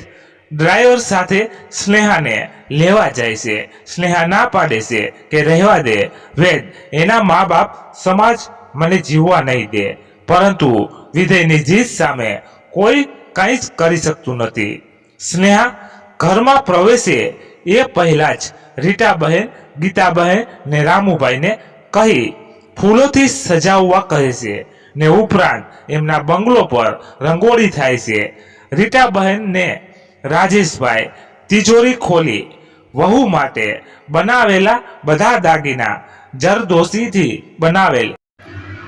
ડ્રાઈવર સાથે સ્નેહાને લેવા જાય છે. સ્નેહા ના પાડે છે કે રહેવા દે વેદ, એના મા બાપ સમાજ મને જીવવા નહીં દે. પરંતુ વિજયની જીત સામે કોઈ કંઈ જ કરી શકતું નથી. સ્નેહા ઘરમાં પ્રવેશે એ પહેલા જ રીટાબહેન, ગીતાબહેન ને રામુભાઈને કહી ફૂલોથી સજાવવા કહે છે ને ઉપરાંત એમના બંગલો પર રંગોળી થાય છે. રીટાબહેન ને રાજેશભાઈ તિજોરી ખોલી વહુ માટે બનાવેલા બધા દાગીના, જરદોશીથી બનાવેલ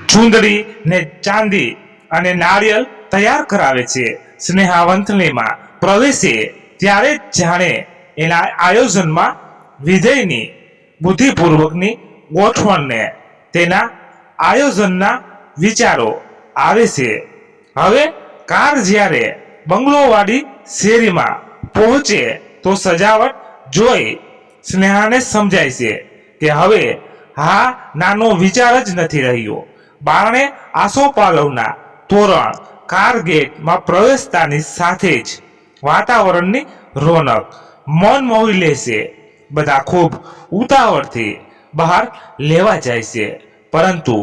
ચુંદડી ને ચાંદી અને નાળિયેર તૈયાર કરાવે છે. સ્નેહા વંથલીમાં પ્રવેશે ત્યારે જ જાણે એના આયોજનમાં વિજયની બુદ્ધિપૂર્વકની ગોઠવણને તેના આયોજનના વિચારો આવે છે. હવે કાર જ્યારે બંગલોવાળી શેરીમાં પહોંચે તો સજાવટ જોઈ સ્નેહાને સમજાય છે કે હવે હા નાનો વિચાર જ નથી રહ્યો. બારણે આસોપાલવના તોરણ, કાર ગેટમાં પ્રવેશતાની સાથે જ વાતાવરણની રોનક મન મોહી લે છે. બધા ખૂબ ઉતાવળથી બહાર લેવા જાય છે, પરંતુ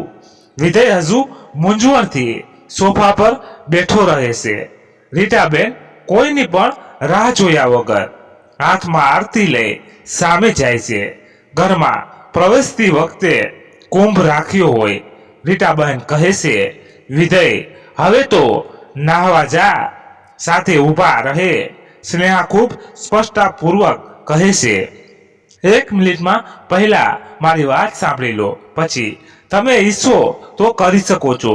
વિજય હજુ મૂંઝવણથી સોફા પર બેઠો રહે છે. રીટાબેન કોઈની પણ રાહ જોયા વગર હાથમાં આરતી લઈ સામે જાય છે. ઘરમાં પ્રવેશતી વખતે કુંભ રાખ્યો હોય. રીટાબહેન કહે છે, વિજય, હવે તો નાહવા જા, સાથે ઊભા રહે. સ્નેહા ખૂબ સ્પષ્ટતાપૂર્વક કહે છે, 1 મિનિટમાં પહેલા મારી વાત સાંભળી લો, પછી તમે ઈચ્છો તો કરી શકો છો.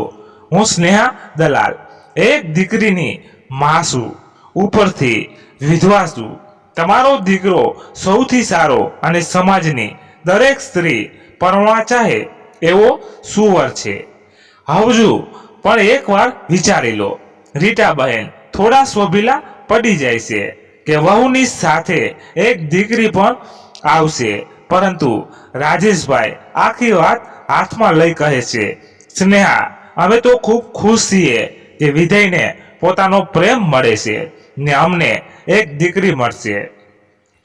હું સ્નેહા દલાલ, એક દીકરીની માં છું, ઉપરથી વિધવા છું. તમારો દીકરો સૌથી સારો અને સમાજની દરેક સ્ત્રી પરણવા ચાહે એવો સુવર છે. હજુ પણ એકવાર વિચારી લો. રીટાબહેન થોડા સ્વભીલા પડી જાય છે કે વહુની સાથે એક દીકરી પણ આવશે, પરંતુ રાજેશભાઈ આખી વાત હાથમાં લઈ કહે છે, સ્નેહા, અમે તો ખૂબ ખુશ છીએ કે વિજયને પોતાનો પ્રેમ મળે છે ને અમને એક દીકરી મળશે.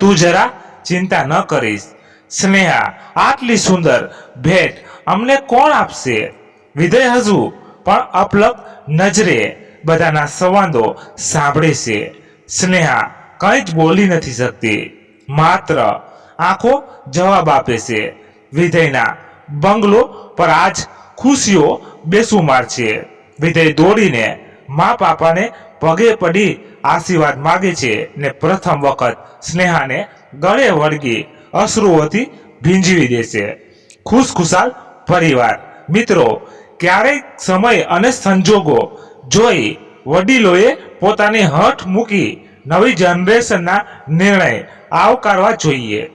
તું જરા ચિંતા ન કરીશ. સ્નેહા, આટલી સુંદર ભેટ અમને કોણ આપશે? વિજય હજુ પણ અપલક નજરે બધાના સંવાદો સાંભળે છે. સ્નેહા કંઈ જ બોલી નથી શકતી, માત્ર આંખો જવાબ આપે છે. વિજયના બંગલો પર આજ ખુશીઓ બેસુમાર છે. વિધેય દોડીને મા બાપાને પગે પડી આશીર્વાદ માગે છે ને પ્રથમ વખત સ્નેહાને ગળે વળગી અશ્રુઓથી ભીંજવી દે છે. ખુશખુશાલ પરિવાર. મિત્રો, ક્યારેક સમય અને સંજોગો જોઈ વડીલોએ પોતાની હઠ મૂકી નવી જનરેશનના નિર્ણય આવકારવા જોઈએ.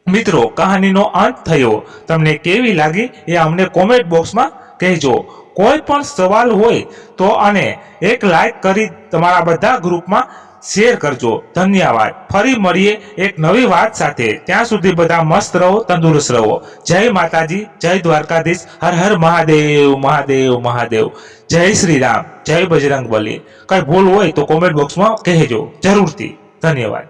મિત્રો, કહાનીનો અંત થયો. તમને કેવી લાગી એ અમને કોમેન્ટ બોક્સમાં કહેજો. કોઈ પણ સવાલ હોય તો અને એક લાઈક કરી તમારા બધા ગ્રુપમાં શેર કરજો. ધન્યવાદ. ફરી મળીએ એક નવી વાત સાથે. ત્યાં સુધી બધા મસ્ત રહો, તંદુરસ્ત રહો. જય માતાજી, જય દ્વારકાધીશ. હર હર મહાદેવ, મહાદેવ, મહાદેવ. જય શ્રી રામ, જય બજરંગ બલી. કઈ ભૂલ હોય તો કોમેન્ટ બોક્સમાં કહેજો જરૂરથી. ધન્યવાદ.